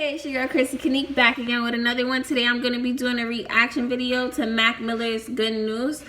Okay, it's your girl Chrissy Kanique back again with another one. Today I'm going to be doing a reaction video to Mac Miller's Good News.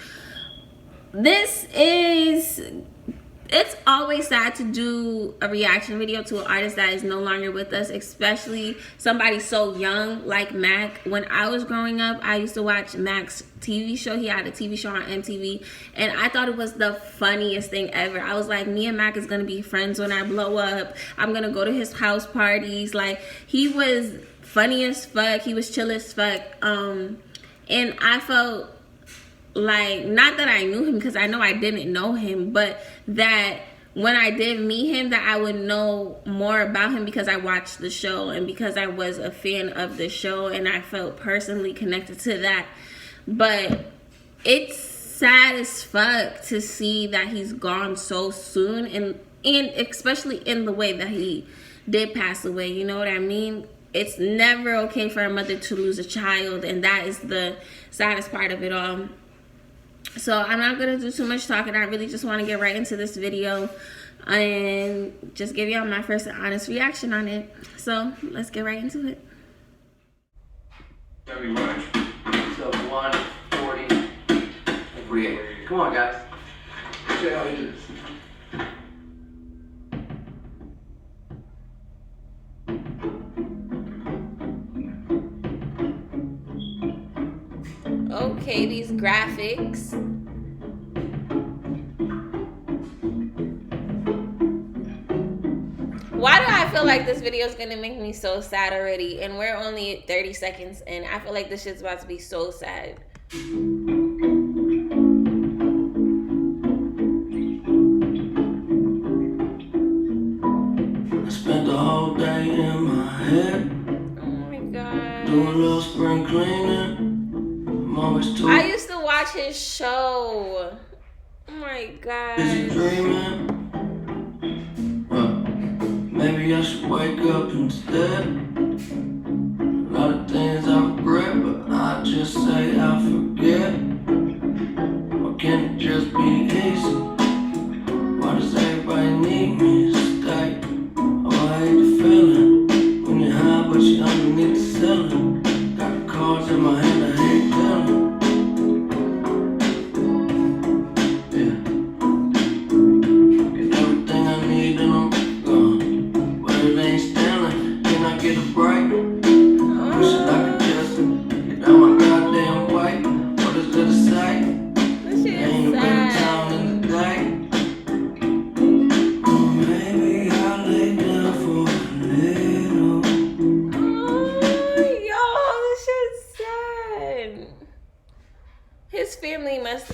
It's always sad to do a reaction video to an artist that is no longer with us, especially somebody so young like Mac. When I was growing up, I used to watch Mac's TV show. He had a TV show on MTV, and I thought it was the funniest thing ever. I was like, me and Mac is gonna be friends when I blow up. I'm gonna go to his house parties. Like, he was funny as fuck. He was chill as fuck. And I felt like, not that I knew him, because I know I didn't know him, but that when I did meet him, that I would know more about him because I watched the show and because I was a fan of the show and I felt personally connected to that. But it's sad as fuck to see that he's gone so soon, and especially in the way that he did pass away. You know what I mean? It's never okay for a mother to lose a child, and that is the saddest part of it all. So I'm not going to do too much talking. I really just want to get right into this video and just give y'all my first and honest reaction on it. So let's get right into it. So 140, 48. Come on, guys. Let's show you how we do this. Okay, these graphics. Why do I feel like this video is gonna make me so sad already? And we're only at 30 seconds and I feel like this shit's about to be so sad. I spent the whole day in my head. Oh my god. Doing a little spring cleaning. I used to watch his show. Oh my god. Is he dreaming? Maybe I should wake up instead. A lot of things I regret, but I just say I forget. Why can't it just be easy? Why does everybody need me to stay? Oh, I hate the feeling when you're high but you're underneath the ceiling. Got the cards in my hand, I hate dealing.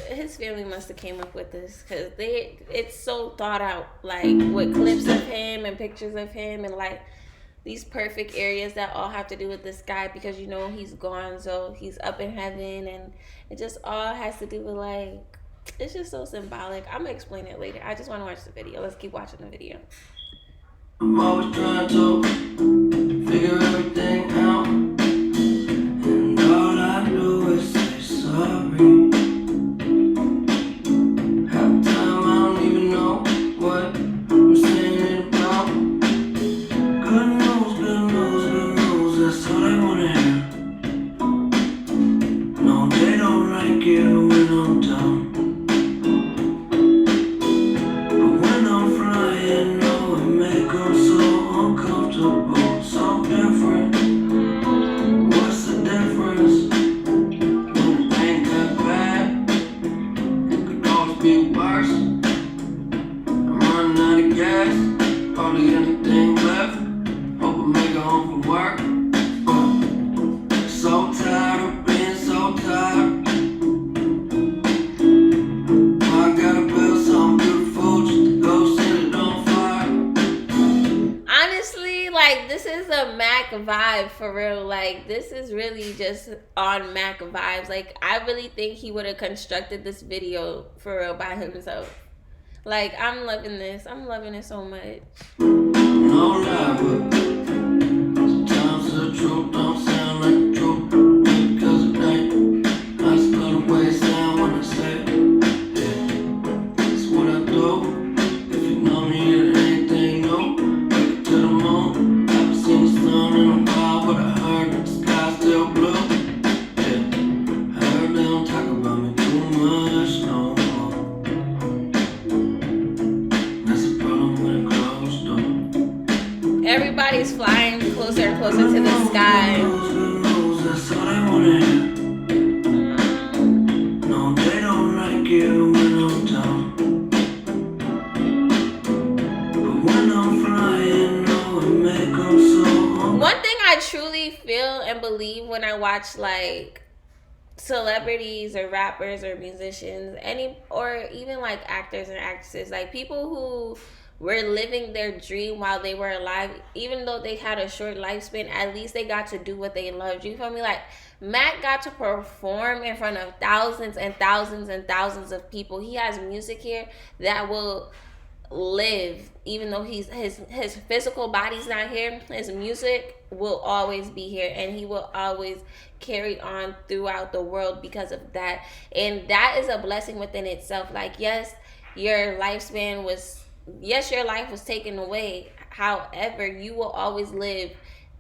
His family must have came up with this, because it's so thought out, like with clips of him and pictures of him and like these perfect areas that all have to do with this guy, because you know he's gone, so he's up in heaven, and it just all has to do with, like, it's just so symbolic. I'm gonna explain it later. I just want to watch the video. Let's keep watching the video. I'm always trying to figure everything out, and all I do is say sorry. Anything left, hope I make it home from work. So tired of being so tired. I gotta build something beautiful just to go set it on fire. Honestly, like, this is a Mac vibe for real. Like, this is really just on Mac vibes. Like, I really think he would have constructed this video for real by himself. Like, I'm loving this. I'm loving it so much. No lie, but sometimes the truth don't sound like the truth. Because it ain't. I just love the way it sound when I say it. Yeah, that's what I do. If you know me, it ain't anything new. Wake up to the moon. Haven't seen the sun in a while. flying closer and closer to the sky. That's all they wanna hear. No, they don't like you when I'm down. But when I'm flying, no, it make them so. One thing I truly feel and believe when I watch like celebrities or rappers or musicians, or even like actors and actresses, like people who were living their dream while they were alive, even though they had a short lifespan, at least they got to do what they loved. You feel me? Like Mac got to perform in front of thousands and thousands and thousands of people. He has music here that will live, even though his physical body's not here. His music will always be here, and he will always carry on throughout the world because of that. And that is a blessing within itself. Like, your life was taken away, however you will always live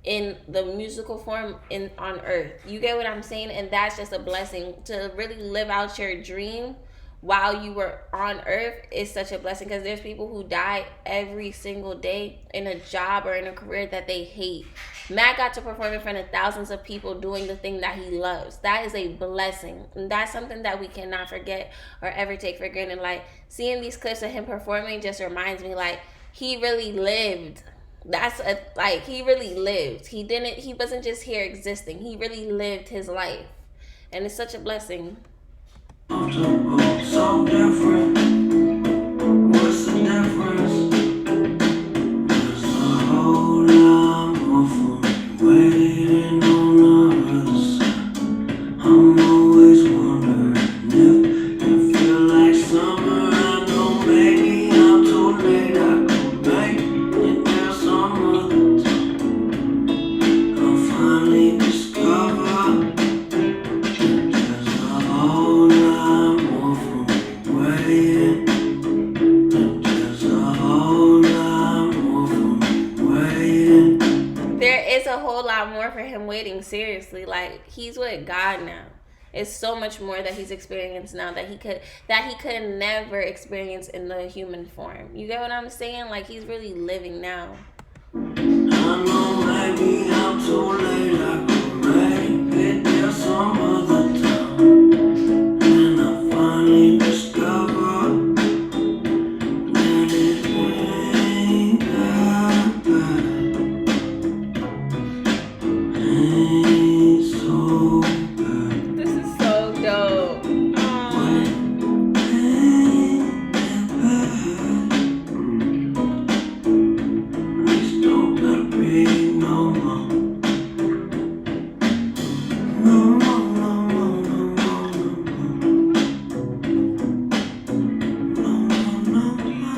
in the musical form on earth. You get what I'm saying? And that's just a blessing. To really live out your dream while you were on earth is such a blessing, because there's people who die every single day in a job or in a career that they hate. Matt got to perform in front of thousands of people doing the thing that he loves. That is a blessing, and that's something that we cannot forget or ever take for granted. Like, seeing these clips of him performing just reminds me, like, he really lived. He really lived. He wasn't just here existing. He really lived his life, and it's such a blessing. So different. What's the difference? There's a whole lot more for me waiting on the other side. I'm always wondering if it feel like summer. I know maybe I'm too late. I could make it there some other time. I'll finally discover there's a whole lot more for me waiting. There's a whole lot more for me waiting. There is a whole lot more for him waiting. Seriously, like, he's with God now. It's so much more that he's experienced now that he could never experience in the human form. You get what I'm saying? Like, he's really living now. I know maybe I'm too late. I could make it there some other time. And I finally discover that it ain't that bad. Ain't so bad. This is so dope. Ain't that bad. Please don't gotta be no more. No more, no more, no more, no more. No more, no more,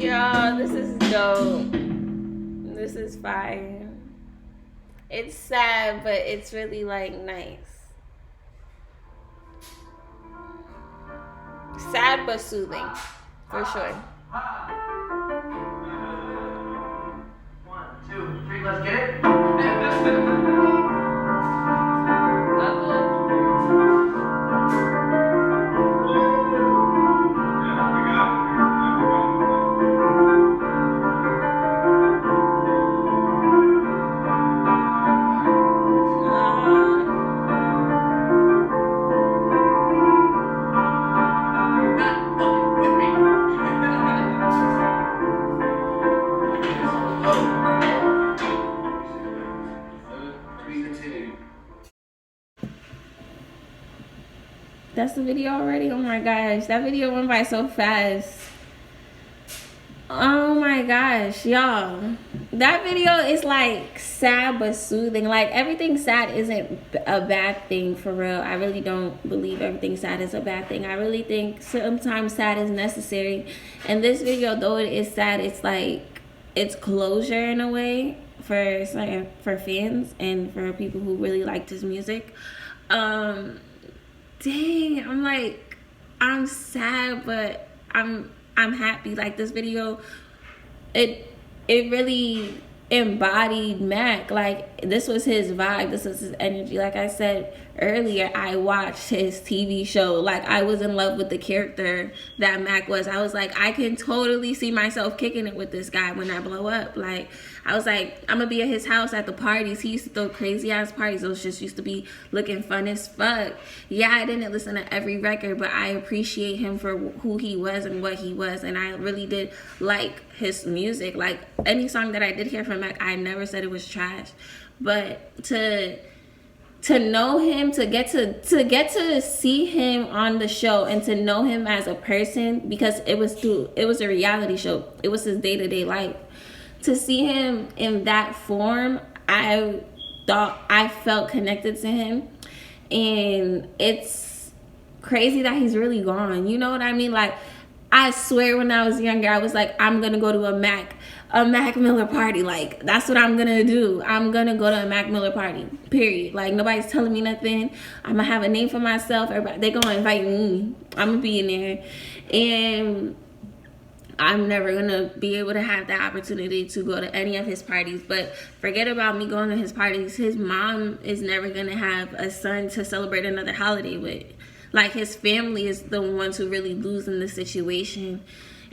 Yo, this is dope. This is fire. It's sad, but it's really, like, nice. Sad but soothing, for sure. 1, 2, 3, let's get it. That's the video already? Oh my gosh, that video went by so fast. Oh my gosh, y'all. That video is like sad but soothing. Like, everything sad isn't a bad thing, for real. I really don't believe everything sad is a bad thing. I really think sometimes sad is necessary. And this video, though it is sad, it's like, it's closure in a way for fans and for people who really liked his music. Dang, I'm like, I'm sad, but I'm happy. Like, this video, it really embodied Mac. Like, this was his vibe, this was his energy. Like I said earlier, I watched his TV show. Like, I was in love with the character that Mac was. I was like, I can totally see myself kicking it with this guy when I blow up. Like, I was like, I'm gonna be at his house at the parties. He used to throw crazy ass parties. Those just used to be looking fun as fuck. Yeah, I didn't listen to every record, but I appreciate him for who he was and what he was. And I really did like his music. Like, any song that I did hear from Mac, I never said it was trash. But to know him, to get to see him on the show, and to know him as a person, because it was a reality show. It was his day-to-day life. To see him in that form, I felt connected to him. And it's crazy that he's really gone. You know what I mean? Like, I swear when I was younger, I was like, I'm gonna go to a Mac Miller party. Like, that's what I'm gonna do. I'm gonna go to a Mac Miller party, period. Like, nobody's telling me nothing. I'm gonna have a name for myself. Everybody, they gonna invite me. I'm gonna be in there. And I'm never gonna be able to have that opportunity to go to any of his parties. But forget about me going to his parties. His mom is never gonna have a son to celebrate another holiday with. Like, his family is the ones who really lose in the situation.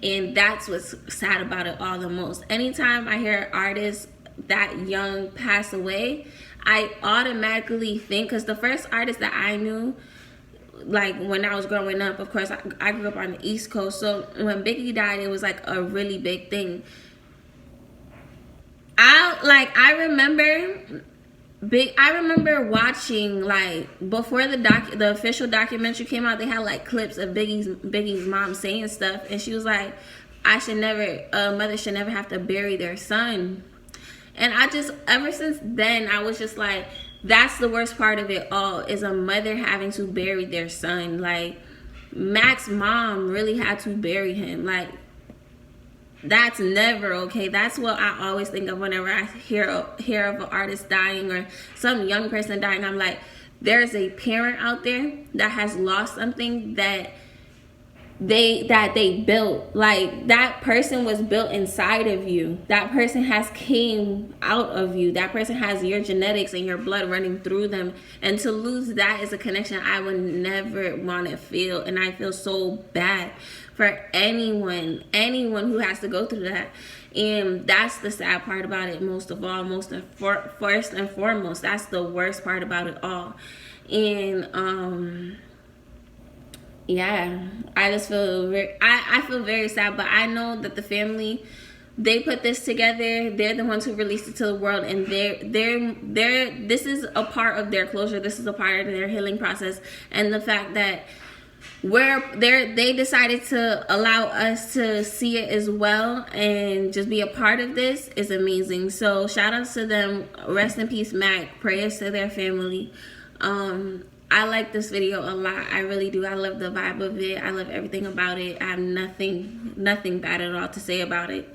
And that's what's sad about it all the most. Anytime I hear artists that young pass away, I automatically think, because the first artist that I knew, like, when I was growing up, of course, I grew up on the East Coast. So when Biggie died, it was like a really big thing. I remember watching, like, before the official documentary came out, they had like clips of Biggie's mom saying stuff, and she was like, a mother should never have to bury their son. And ever since then, I was just like, that's the worst part of it all, is a mother having to bury their son. Like, Mac's mom really had to bury him. Like, that's never okay. That's what I always think of whenever I hear of an artist dying or some young person dying. I'm like, there's a parent out there that has lost something that they built. Like, that person was built inside of you. That person has came out of you. That person has your genetics and your blood running through them. And to lose that is a connection I would never want to feel. And I feel so bad for anyone who has to go through that. And that's the sad part about it, most of all, first and foremost. That's the worst part about it all. And yeah, I just feel I feel very sad, but I know that the family, they put this together. They're the ones who released it to the world, and this is a part of their closure. This is a part of their healing process, and the fact that they decided to allow us to see it as well and just be a part of this is amazing. So shout out to them. Rest in peace, Mac. Prayers to their family. I like this video a lot. I really do. I love the vibe of it. I love everything about it. I have nothing bad at all to say about it.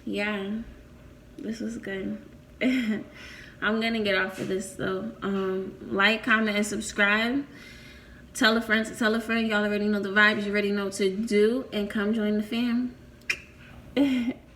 Yeah, this was good. I'm gonna get off of this though. Like, comment, and subscribe. Tell a friend to tell a friend. Y'all already know the vibes. You already know what to do. And come join the fam.